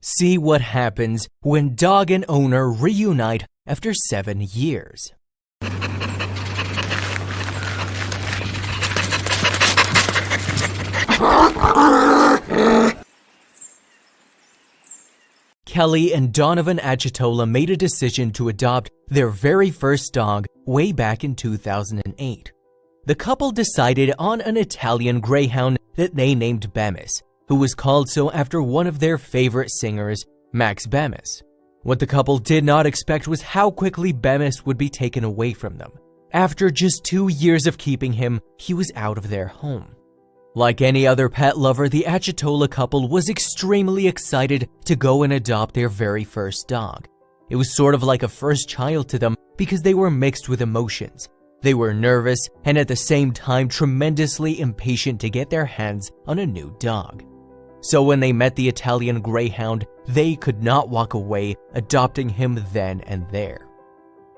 See what happens when dog and owner reunite after 7 years. Kelly and Donovan Achitola made a decision to adopt their very first dog way back in 2008. The couple decided on an Italian greyhound that they named Bemis, who was called so after one of their favorite singers, Max Bemis. What the couple did not expect was how quickly Bemis would be taken away from them. After just 2 years of keeping him, he was out of their home. Like any other pet lover, the Achitola couple was extremely excited to go and adopt their very first dog. It was sort of like a first child to them because they were mixed with emotions. They were nervous and at the same time tremendously impatient to get their hands on a new dog. So when they met the Italian greyhound, they could not walk away, adopting him then and there.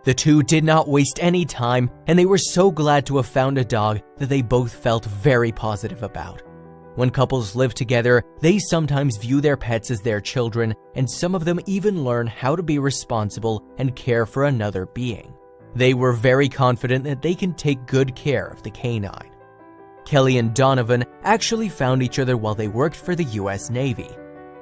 The two did not waste any time, and they were so glad to have found a dog that they both felt very positive about. When couples live together, they sometimes view their pets as their children, and some of them even learn how to be responsible and care for another being. They were very confident that they can take good care of the canine. Kelly and Donovan actually found each other while they worked for the US Navy.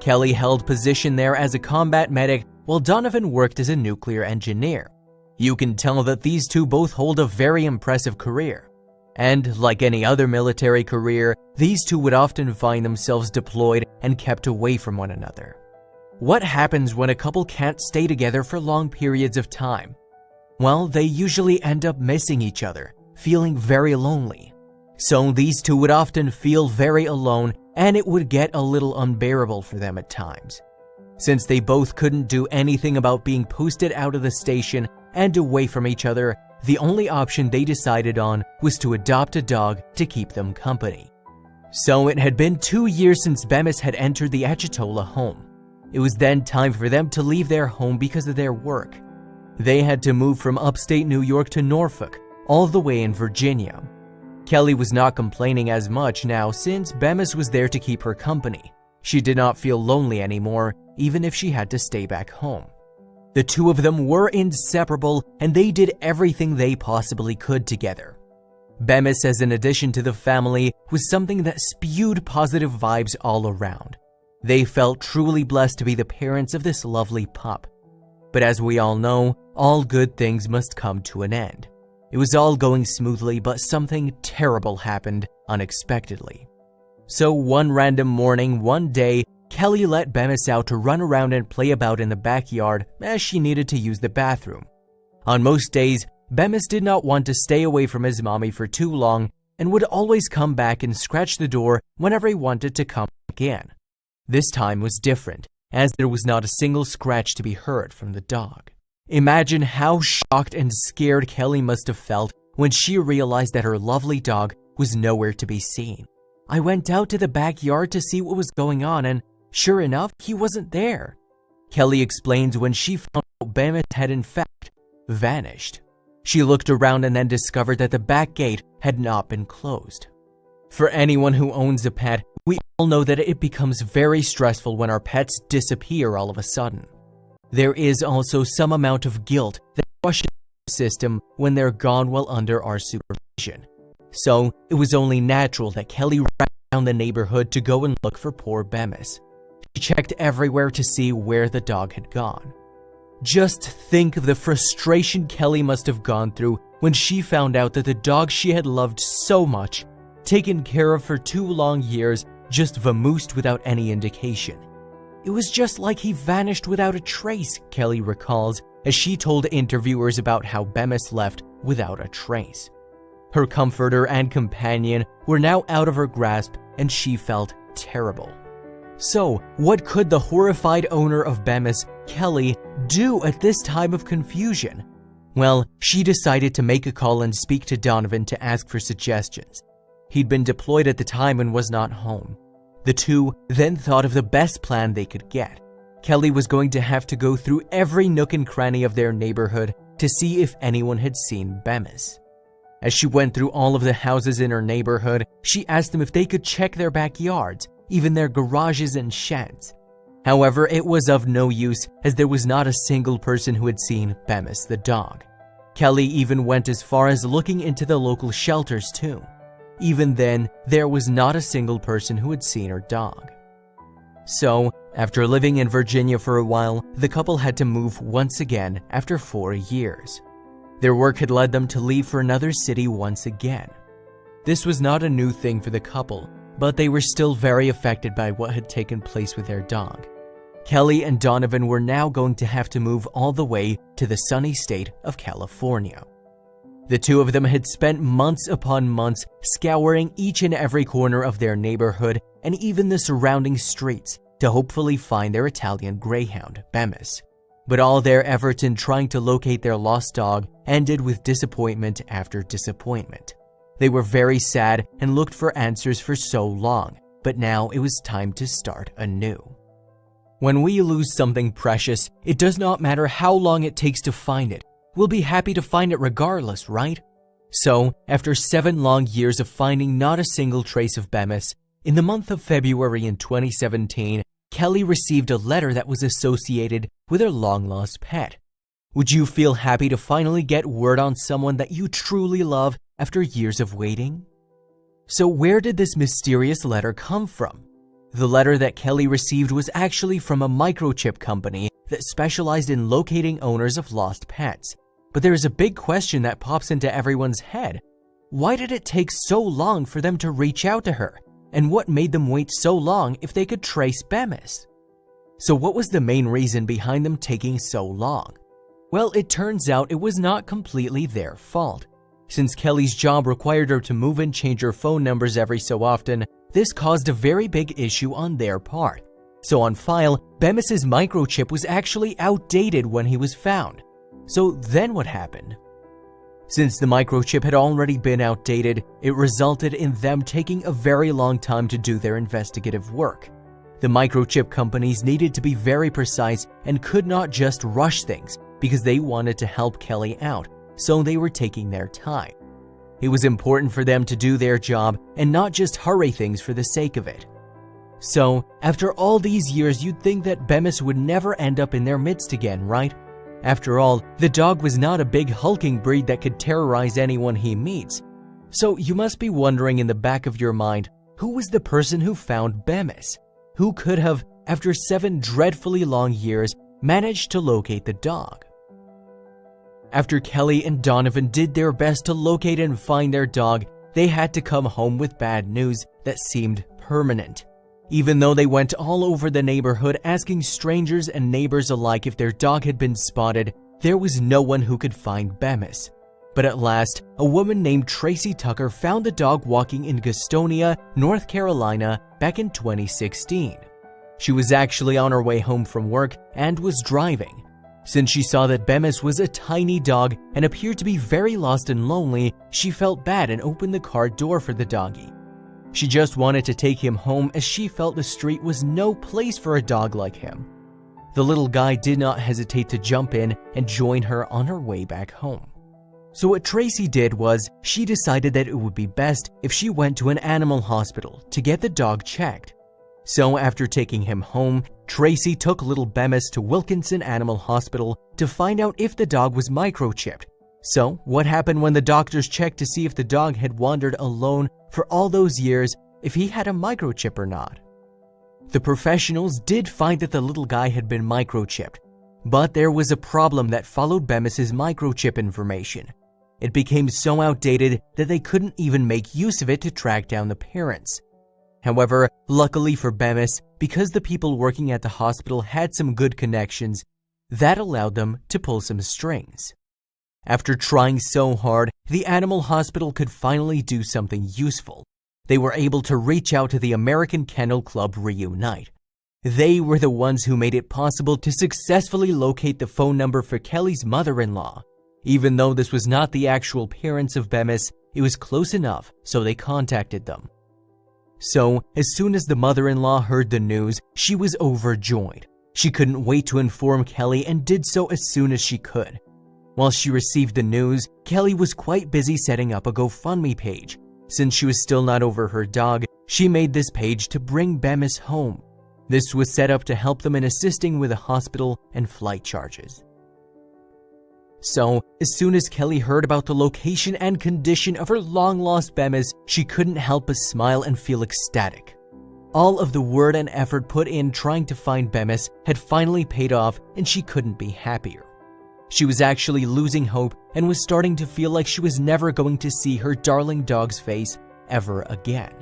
Kelly held position there as a combat medic, while Donovan worked as a nuclear engineer. You can tell that these two both hold a very impressive career. And like any other military career, these two would often find themselves deployed and kept away from one another. What happens when a couple can't stay together for long periods of time? Well, they usually end up missing each other, feeling very lonely. So these two would often feel very alone, and it would get a little unbearable for them at times. Since they both couldn't do anything about being posted out of the station and away from each other, the only option they decided on was to adopt a dog to keep them company. So it had been 2 years since Bemis had entered the Achitola home. It was then time for them to leave their home because of their work. They had to move from upstate New York to Norfolk, all the way in Virginia. Kelly was not complaining as much now since Bemis was there to keep her company. She did not feel lonely anymore, even if she had to stay back home. The two of them were inseparable, and they did everything they possibly could together. Bemis, as an addition to the family, was something that spewed positive vibes all around. They felt truly blessed to be the parents of this lovely pup. But as we all know, all good things must come to an end. It was all going smoothly, but something terrible happened unexpectedly. So one random morning, one day, Kelly let Bemis out to run around and play about in the backyard as she needed to use the bathroom. On most days, Bemis did not want to stay away from his mommy for too long and would always come back and scratch the door whenever he wanted to come back in. This time was different, as there was not a single scratch to be heard from the dog. Imagine how shocked and scared Kelly must have felt when she realized that her lovely dog was nowhere to be seen. I went out to the backyard to see what was going on, and sure enough, he wasn't there. Kelly explains when she found out Bemis had in fact vanished. She looked around and then discovered that the back gate had not been closed. For anyone who owns a pet, we all know that it becomes very stressful when our pets disappear all of a sudden. There is also some amount of guilt that rushes the system when they're gone while under our supervision. So it was only natural that Kelly ran around the neighborhood to go and look for poor Bemis. She checked everywhere to see where the dog had gone. Just think of the frustration Kelly must have gone through when she found out that the dog she had loved so much, taken care of for 2 long years, just vamoosed without any indication. It was just like he vanished without a trace, Kelly recalls, as she told interviewers about how Bemis left without a trace. Her comforter and companion were now out of her grasp, and she felt terrible. So, what could the horrified owner of Bemis, Kelly, do at this time of confusion? Well, she decided to make a call and speak to Donovan to ask for suggestions. He'd been deployed at the time and was not home. The two then thought of the best plan they could get. Kelly was going to have to go through every nook and cranny of their neighborhood to see if anyone had seen Bemis. As she went through all of the houses in her neighborhood, she asked them if they could check their backyards, even their garages and sheds. However, it was of no use as there was not a single person who had seen Bemis the dog. Kelly even went as far as looking into the local shelters too. Even then, there was not a single person who had seen her dog. So, after living in Virginia for a while, the couple had to move once again after 4 years. Their work had led them to leave for another city once again. This was not a new thing for the couple, but they were still very affected by what had taken place with their dog. Kelly and Donovan were now going to have to move all the way to the sunny state of California. The two of them had spent months upon months scouring each and every corner of their neighborhood and even the surrounding streets to hopefully find their Italian greyhound, Bemis. But all their efforts in trying to locate their lost dog ended with disappointment after disappointment. They were very sad and looked for answers for so long, but now it was time to start anew. When we lose something precious, it does not matter how long it takes to find it. We'll be happy to find it regardless, right? So, after 7 long years of finding not a single trace of Bemis, in the month of February in 2017, Kelly received a letter that was associated with her long-lost pet. Would you feel happy to finally get word on someone that you truly love after years of waiting? So where did this mysterious letter come from? The letter that Kelly received was actually from a microchip company that specialized in locating owners of lost pets. But there is a big question that pops into everyone's head. Why did it take so long for them to reach out to her? And what made them wait so long if they could trace Bemis? So what was the main reason behind them taking so long? Well, it turns out it was not completely their fault. Since Kelly's job required her to move and change her phone numbers every so often, this caused a very big issue on their part. So on file, Bemis's microchip was actually outdated when he was found. So then what happened? Since the microchip had already been outdated, it resulted in them taking a very long time to do their investigative work. The microchip companies needed to be very precise and could not just rush things because they wanted to help Kelly out, so they were taking their time. It was important for them to do their job and not just hurry things for the sake of it. So, after all these years, you'd think that Bemis would never end up in their midst again, right? After all, the dog was not a big hulking breed that could terrorize anyone he meets. So you must be wondering in the back of your mind, who was the person who found Bemis? Who could have, after 7 dreadfully long years, managed to locate the dog? After Kelly and Donovan did their best to locate and find their dog, they had to come home with bad news that seemed permanent. Even though they went all over the neighborhood asking strangers and neighbors alike if their dog had been spotted, there was no one who could find Bemis. But at last, a woman named Tracy Tucker found the dog walking in Gastonia, North Carolina back in 2016. She was actually on her way home from work and was driving. Since she saw that Bemis was a tiny dog and appeared to be very lost and lonely, she felt bad and opened the car door for the doggy. She just wanted to take him home as she felt the street was no place for a dog like him. The little guy did not hesitate to jump in and join her on her way back home. So what Tracy did was, she decided that it would be best if she went to an animal hospital to get the dog checked. So after taking him home, Tracy took little Bemis to Wilkinson Animal Hospital to find out if the dog was microchipped. So what happened when the doctors checked to see if the dog had wandered alone for all those years, if he had a microchip or not? The professionals did find that the little guy had been microchipped, but there was a problem that followed Bemis's microchip information. It became so outdated that they couldn't even make use of it to track down the parents. However, luckily for Bemis, because the people working at the hospital had some good connections, that allowed them to pull some strings. After trying so hard, the animal hospital could finally do something useful. They were able to reach out to the American Kennel Club Reunite. They were the ones who made it possible to successfully locate the phone number for Kelly's mother-in-law. Even though this was not the actual parents of Bemis, it was close enough, so they contacted them. So, as soon as the mother-in-law heard the news, she was overjoyed. She couldn't wait to inform Kelly and did so as soon as she could. While she received the news, Kelly was quite busy setting up a GoFundMe page. Since she was still not over her dog, she made this page to bring Bemis home. This was set up to help them in assisting with the hospital and flight charges. So, as soon as Kelly heard about the location and condition of her long-lost Bemis, she couldn't help but smile and feel ecstatic. All of the word and effort put in trying to find Bemis had finally paid off, and she couldn't be happier. She was actually losing hope and was starting to feel like she was never going to see her darling dog's face ever again.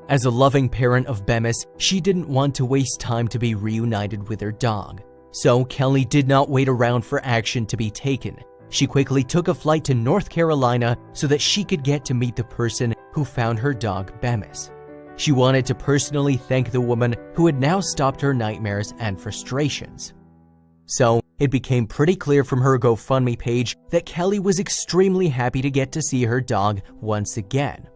As a loving parent of Bemis, she didn't want to waste time to be reunited with her dog. So Kelly did not wait around for action to be taken. She quickly took a flight to North Carolina so that she could get to meet the person who found her dog Bemis. She wanted to personally thank the woman who had now stopped her nightmares and frustrations. So it became pretty clear from her GoFundMe page that Kelly was extremely happy to get to see her dog once again.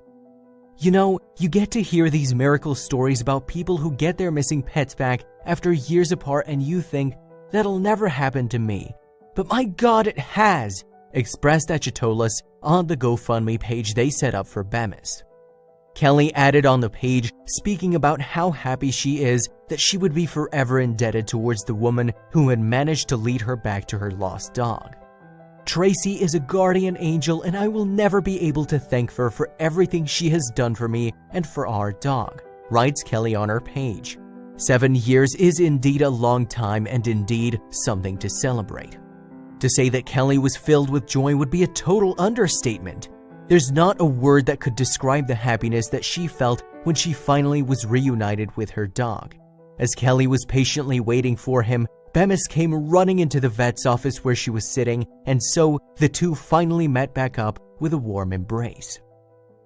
You know, you get to hear these miracle stories about people who get their missing pets back after years apart, and you think, that'll never happen to me. But my God, it has, expressed Achitolas on the GoFundMe page they set up for Bemis. Kelly added on the page, speaking about how happy she is that she would be forever indebted towards the woman who had managed to lead her back to her lost dog. Tracy is a guardian angel, and I will never be able to thank her for everything she has done for me and for our dog, writes Kelly on her page. 7 years is indeed a long time and indeed something to celebrate. To say that Kelly was filled with joy would be a total understatement. There's not a word that could describe the happiness that she felt when she finally was reunited with her dog. As Kelly was patiently waiting for him, Bemis came running into the vet's office where she was sitting, and so the two finally met back up with a warm embrace.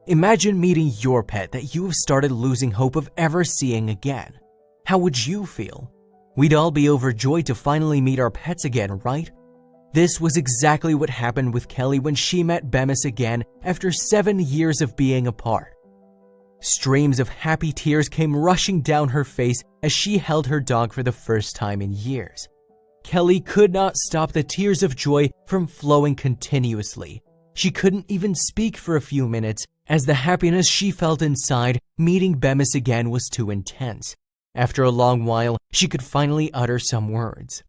Imagine meeting your pet that you have started losing hope of ever seeing again. How would you feel? We'd all be overjoyed to finally meet our pets again, right? This was exactly what happened with Kelly when she met Bemis again after 7 years of being apart. Streams of happy tears came rushing down her face as she held her dog for the first time in years. Kelly could not stop the tears of joy from flowing continuously. She couldn't even speak for a few minutes as the happiness she felt inside meeting Bemis again was too intense. After a long while, she could finally utter some words.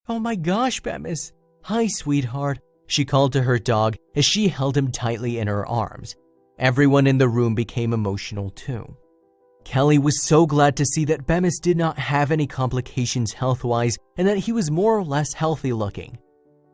"Oh my gosh, Bemis. Hi, sweetheart," she called to her dog as she held him tightly in her arms. Everyone in the room became emotional too. Kelly was so glad to see that Bemis did not have any complications health-wise and that he was more or less healthy looking.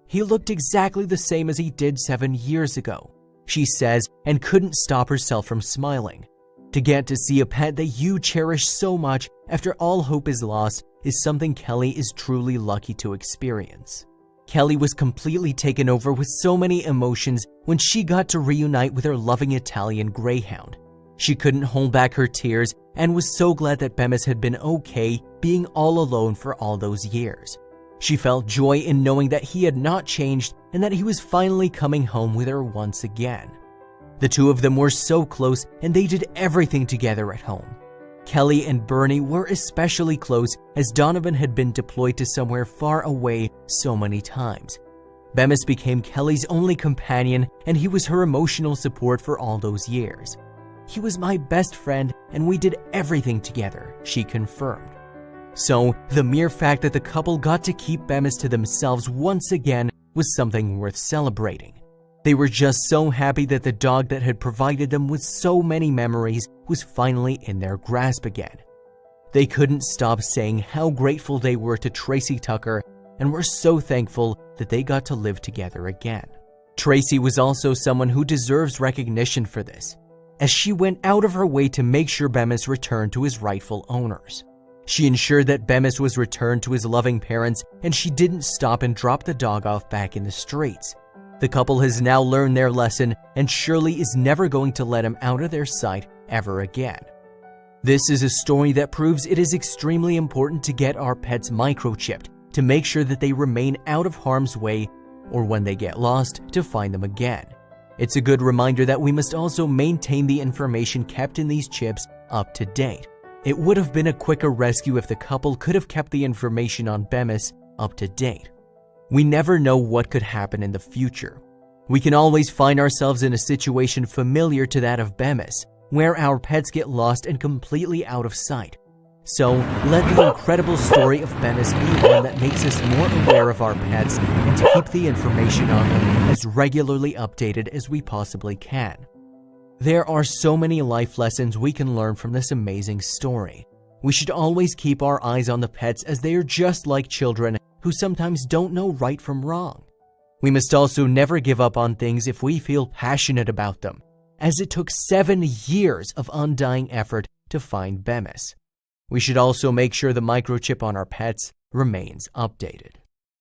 "He looked exactly the same as he did 7 years ago," she says, and couldn't stop herself from smiling. To get to see a pet that you cherish so much after all hope is lost is something Kelly is truly lucky to experience. Kelly was completely taken over with so many emotions when she got to reunite with her loving Italian greyhound. She couldn't hold back her tears and was so glad that Bemis had been okay being all alone for all those years. She felt joy in knowing that he had not changed and that he was finally coming home with her once again. The two of them were so close and they did everything together at home. Kelly and Bernie were especially close as Donovan had been deployed to somewhere far away so many times. Bemis became Kelly's only companion and he was her emotional support for all those years. "He was my best friend and we did everything together," she confirmed. So, the mere fact that the couple got to keep Bemis to themselves once again was something worth celebrating. They were just so happy that the dog that had provided them with so many memories was finally in their grasp again. They couldn't stop saying how grateful they were to Tracy Tucker and were so thankful that they got to live together again. Tracy was also someone who deserves recognition for this, as she went out of her way to make sure Bemis returned to his rightful owners. She ensured that Bemis was returned to his loving parents, and she didn't stop and drop the dog off back in the streets. The couple has now learned their lesson and surely is never going to let him out of their sight ever again. This is a story that proves it is extremely important to get our pets microchipped to make sure that they remain out of harm's way, or when they get lost, to find them again. It's a good reminder that we must also maintain the information kept in these chips up to date. It would have been a quicker rescue if the couple could have kept the information on Bemis up to date. We never know what could happen in the future. We can always find ourselves in a situation familiar to that of Bemis, where our pets get lost and completely out of sight. So, let the incredible story of Bemis be one that makes us more aware of our pets and to keep the information on them as regularly updated as we possibly can. There are so many life lessons we can learn from this amazing story. We should always keep our eyes on the pets as they are just like children who sometimes don't know right from wrong. We must also never give up on things if we feel passionate about them, as it took 7 years of undying effort to find Bemis. We should also make sure the microchip on our pets remains updated.